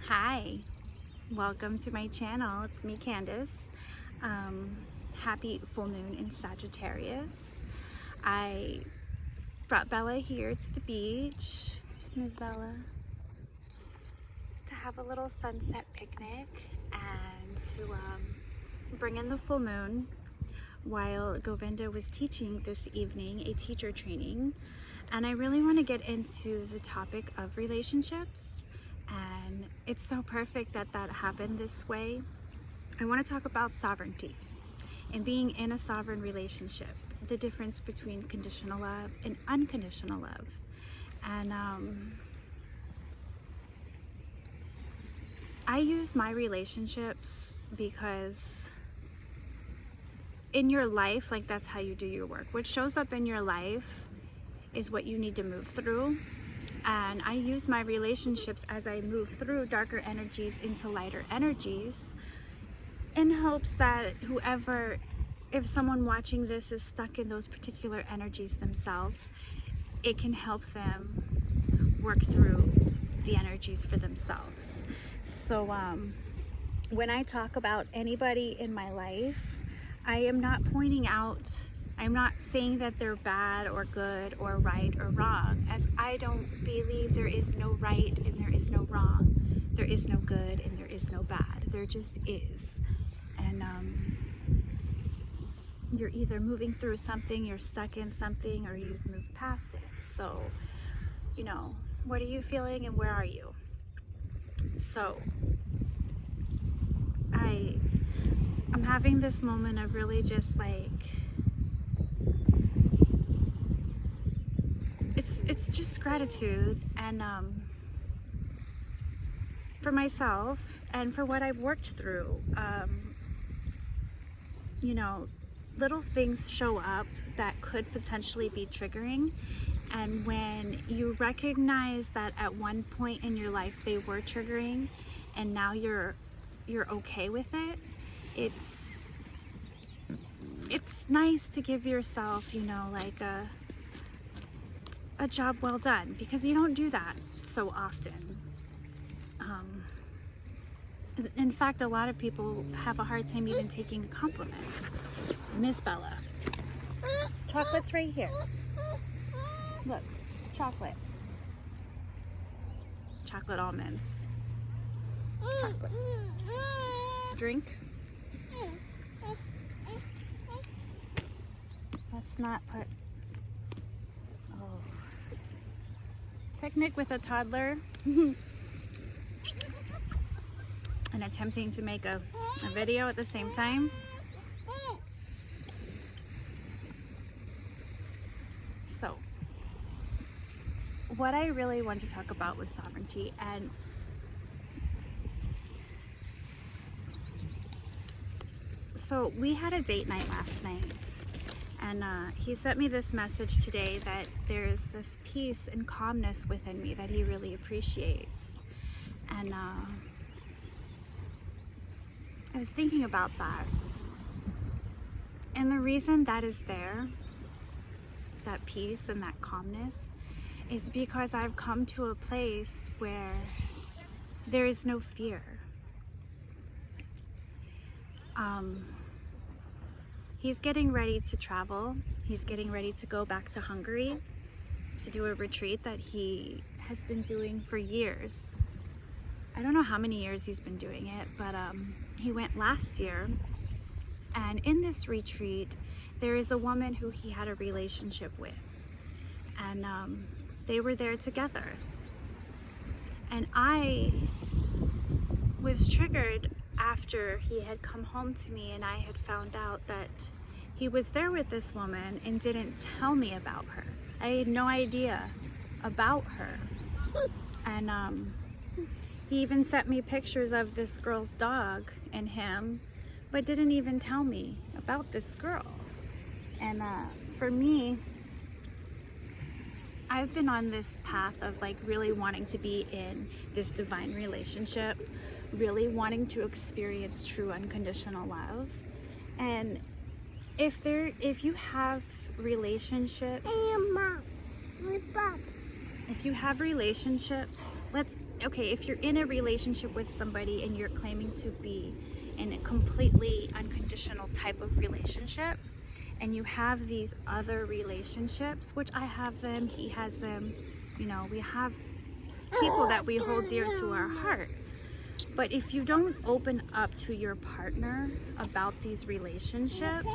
Hi, welcome to my channel. It's me, Candace. Happy full moon in Sagittarius. I brought Bella here to the beach, Miss Bella, to have a little sunset picnic and to bring in the full moon while Govinda was teaching this evening a teacher training. And I really want to get into the topic of relationships, and it's so perfect that that happened this way. I want to talk about sovereignty and being in a sovereign relationship, the difference between conditional love and unconditional love. And I use my relationships because in your life, like, that's how you do your work. What shows up in your life is what you need to move through. And I use my relationships as I move through darker energies into lighter energies, in hopes that whoever, if someone watching this is stuck in those particular energies themselves, it can help them work through the energies for themselves. So when I talk about anybody in my life, I am not pointing out, I'm not saying that they're bad or good or right or wrong, as I don't believe there is no right and there is no wrong. There is no good and there is no bad. There just is. And you're either moving through something, you're stuck in something, or you've moved past it. So, you know, what are you feeling and where are you? So, I'm having this moment of really just like, it's just gratitude, and for myself and for what I've worked through. You know, little things show up that could potentially be triggering, and when you recognize that at one point in your life they were triggering and now you're okay with it, it's nice to give yourself, you know, like a job well done, because you don't do that so often. In fact, a lot of people have a hard time even taking compliments. Miss Bella, chocolate's right here. Look, chocolate. Chocolate almonds. Chocolate. Drink. Let's not put... Oh. Picnic with a toddler. And attempting to make a video at the same time. So, what I really wanted to talk about was sovereignty. And so we had a date night last night, and he sent me this message today that there's this peace and calmness within me that he really appreciates. And I was thinking about that. And the reason that is there, that peace and that calmness, is because I've come to a place where there is no fear. He's getting ready to travel. He's getting ready to go back to Hungary to do a retreat that he has been doing for years. I don't know how many years he's been doing it, but he went last year. And in this retreat, there is a woman who he had a relationship with. And they were there together. And I was triggered after he had come home to me and I had found out that he was there with this woman and didn't tell me about her. I had no idea about her. And he even sent me pictures of this girl's dog and him, but didn't even tell me about this girl. And for me, I've been on this path of like really wanting to be in this divine relationship, really wanting to experience true unconditional love. And if you have relationships, if you have relationships, if you're in a relationship with somebody and you're claiming to be in a completely unconditional type of relationship, and you have these other relationships, which I have them, he has them, we have people that we hold dear to our heart. But if you don't open up to your partner about these relationships,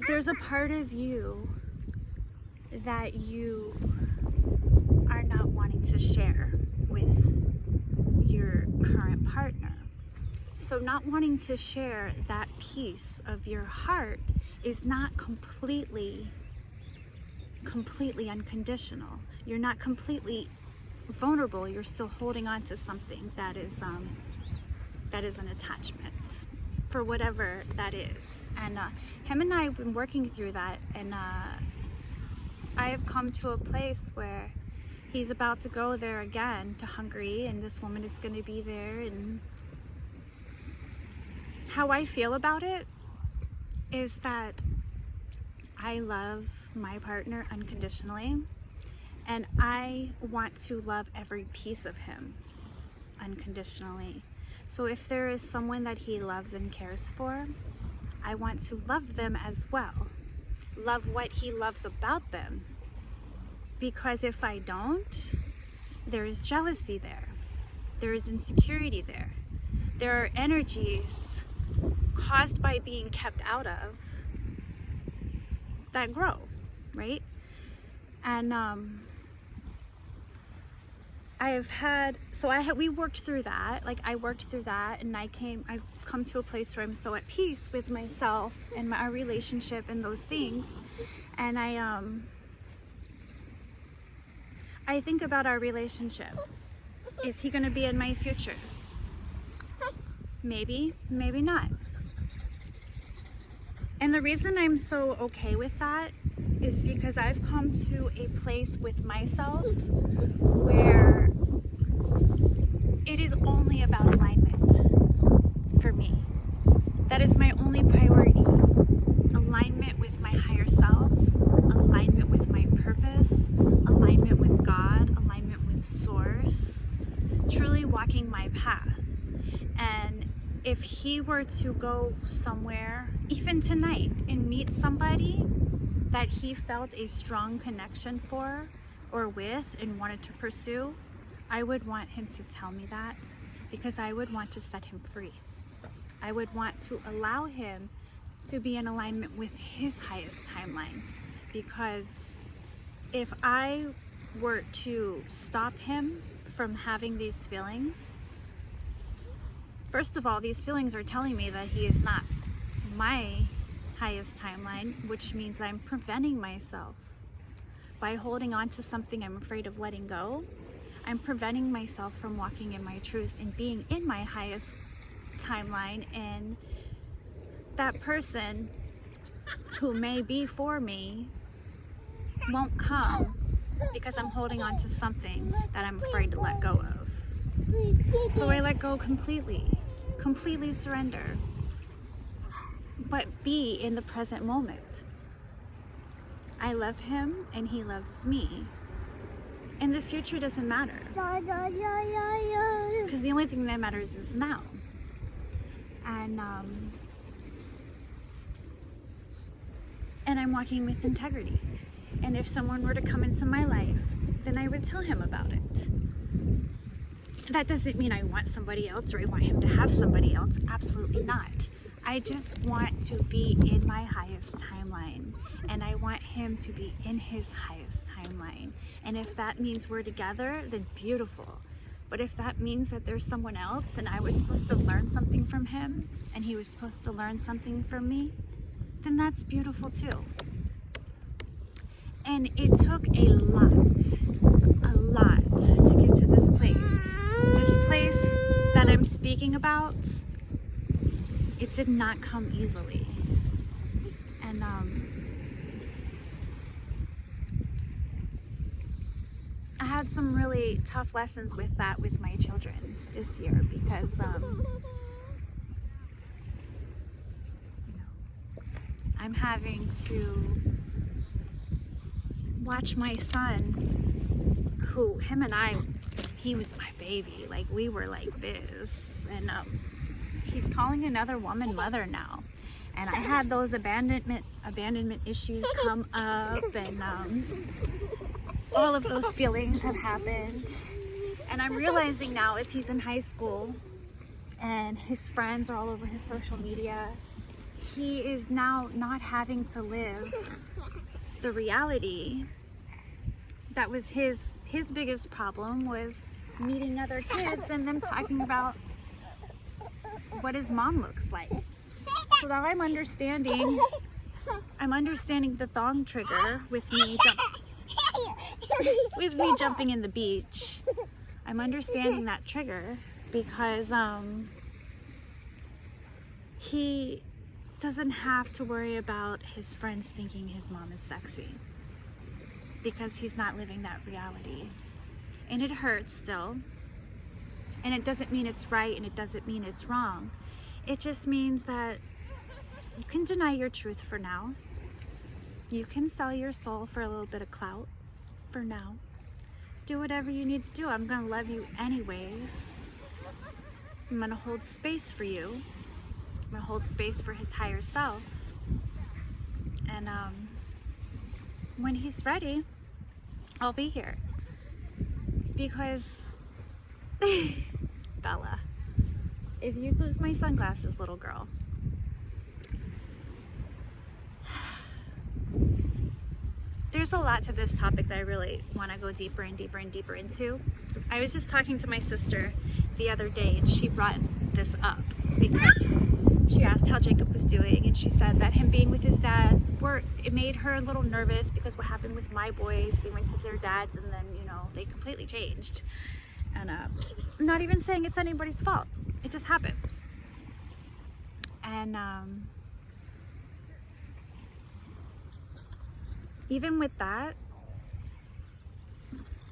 there's a part of you that you are not wanting to share with your current partner. So not wanting to share that piece of your heart is not completely unconditional. You're not completely vulnerable. You're still holding on to something that is an attachment for whatever that is. And him and I have been working through that, and I have come to a place where he's about to go there again to Hungary, and this woman is going to be there. And how I feel about it is that I love my partner unconditionally, and I want to love every piece of him unconditionally. So if there is someone that he loves and cares for, I want to love them as well. Love what he loves about them. Because if I don't, there is jealousy there. There is insecurity there. There are energies caused by being kept out of that grow, right? And we worked through that. I worked through that, and I've come to a place where I'm so at peace with myself and our relationship and those things. And I think about our relationship. Is he going to be in my future? Maybe, maybe not. And the reason I'm so okay with that is because I've come to a place with myself where it is only about alignment for me. That is my only priority. Alignment with my higher self, alignment with my purpose, alignment with God, alignment with Source, truly walking my path. And if he were to go somewhere, even tonight, and meet somebody that he felt a strong connection for or with and wanted to pursue, I would want him to tell me that, because I would want to set him free. I would want to allow him to be in alignment with his highest timeline, because if I were to stop him from having these feelings, first of all, these feelings are telling me that he is not my highest timeline, which means that I'm preventing myself by holding on to something I'm afraid of letting go. I'm preventing myself from walking in my truth and being in my highest timeline, and that person who may be for me won't come because I'm holding on to something that I'm afraid to let go of. So I let go completely surrender, but be in the present moment. I love him and he loves me, and the future doesn't matter, because the only thing that matters is now. And I'm walking with integrity. And if someone were to come into my life, then I would tell him about it. That doesn't mean I want somebody else or I want him to have somebody else. Absolutely not. I just want to be in my highest timeline, and I want him to be in his highest timeline. And if that means we're together, then beautiful. But if that means that there's someone else and I was supposed to learn something from him and he was supposed to learn something from me, then that's beautiful too. And it took a lot to get to this place. This place that I'm speaking about, it did not come easily. And I had some really tough lessons with that with my children this year, because I'm having to watch my son, who, him and I, he was my baby. Like, we were like this. And he's calling another woman mother now. And I had those abandonment issues come up, and all of those feelings have happened. And I'm realizing now, as he's in high school and his friends are all over his social media, he is now not having to live the reality that was his biggest problem, was meeting other kids and them talking about what his mom looks like. So now I'm understanding the thong trigger with me jumping in the beach. I'm understanding that trigger because he doesn't have to worry about his friends thinking his mom is sexy, because he's not living that reality. And it hurts still. And it doesn't mean it's right, and it doesn't mean it's wrong. It just means that you can deny your truth for now. You can sell your soul for a little bit of clout for now. Do whatever you need to do. I'm gonna love you anyways. I'm gonna hold space for you. I'm gonna hold space for his higher self. And when he's ready, I'll be here. Because Bella, if you lose my sunglasses, little girl, there's a lot to this topic that I really want to go deeper and deeper and deeper into. I was just talking to my sister the other day, and she brought this up because she asked how Jacob was doing, and she said that him being with his dad, it made her a little nervous because what happened with my boys, they went to their dads and then, they completely changed. And I'm not even saying it's anybody's fault. It just happened. And even with that,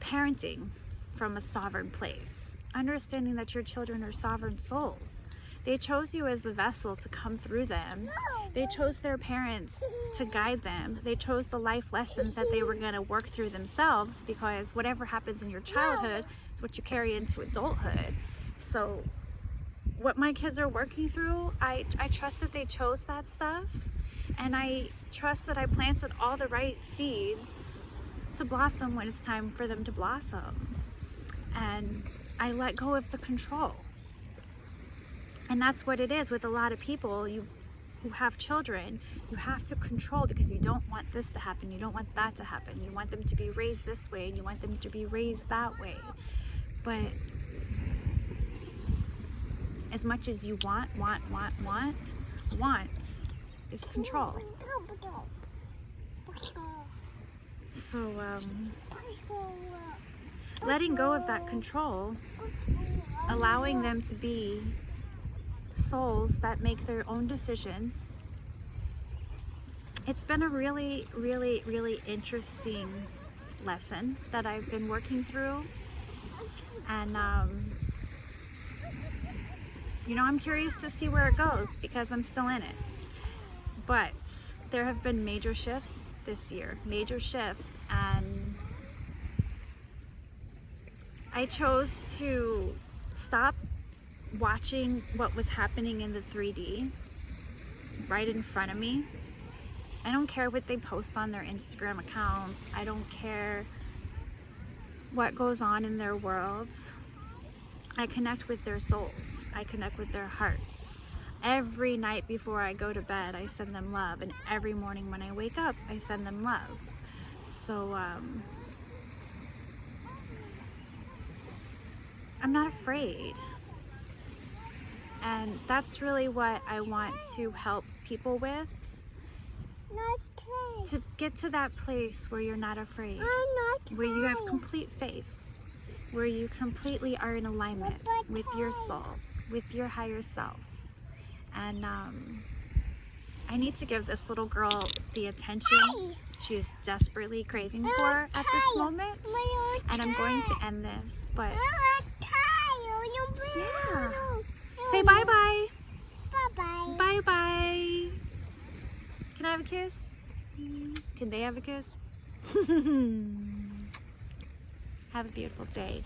parenting from a sovereign place, understanding that your children are sovereign souls. They chose you as the vessel to come through them. They chose their parents to guide them. They chose the life lessons that they were going to work through themselves, because whatever happens in your childhood is what you carry into adulthood. So what my kids are working through, I trust that they chose that stuff. And I trust that I planted all the right seeds to blossom when it's time for them to blossom. And I let go of the control. And that's what it is with a lot of people who have children. You have to control because you don't want this to happen. You don't want that to happen. You want them to be raised this way and you want them to be raised that way. But as much as you want is control. So letting go of that control, allowing them to be souls that make their own decisions. It's been a really, really, really interesting lesson that I've been working through. And I'm curious to see where it goes because I'm still in it. But there have been major shifts this year, and I chose to stop watching what was happening in the 3D right in front of me. I don't care what they post on their Instagram accounts. I don't care what goes on in their worlds. I connect with their souls. I connect with their hearts. Every night before I go to bed, I send them love. And every morning when I wake up, I send them love. So, I'm not afraid. And that's really what I want to help people with. To get to that place where you're not afraid. Where you have complete faith. Where you completely are in alignment with your soul, with your higher self. And I need to give this little girl the attention she's desperately craving for at this moment. And I'm going to end this, but yeah. Say bye-bye. Bye-bye. Bye-bye. Can I have a kiss? Can they have a kiss? Have a beautiful day.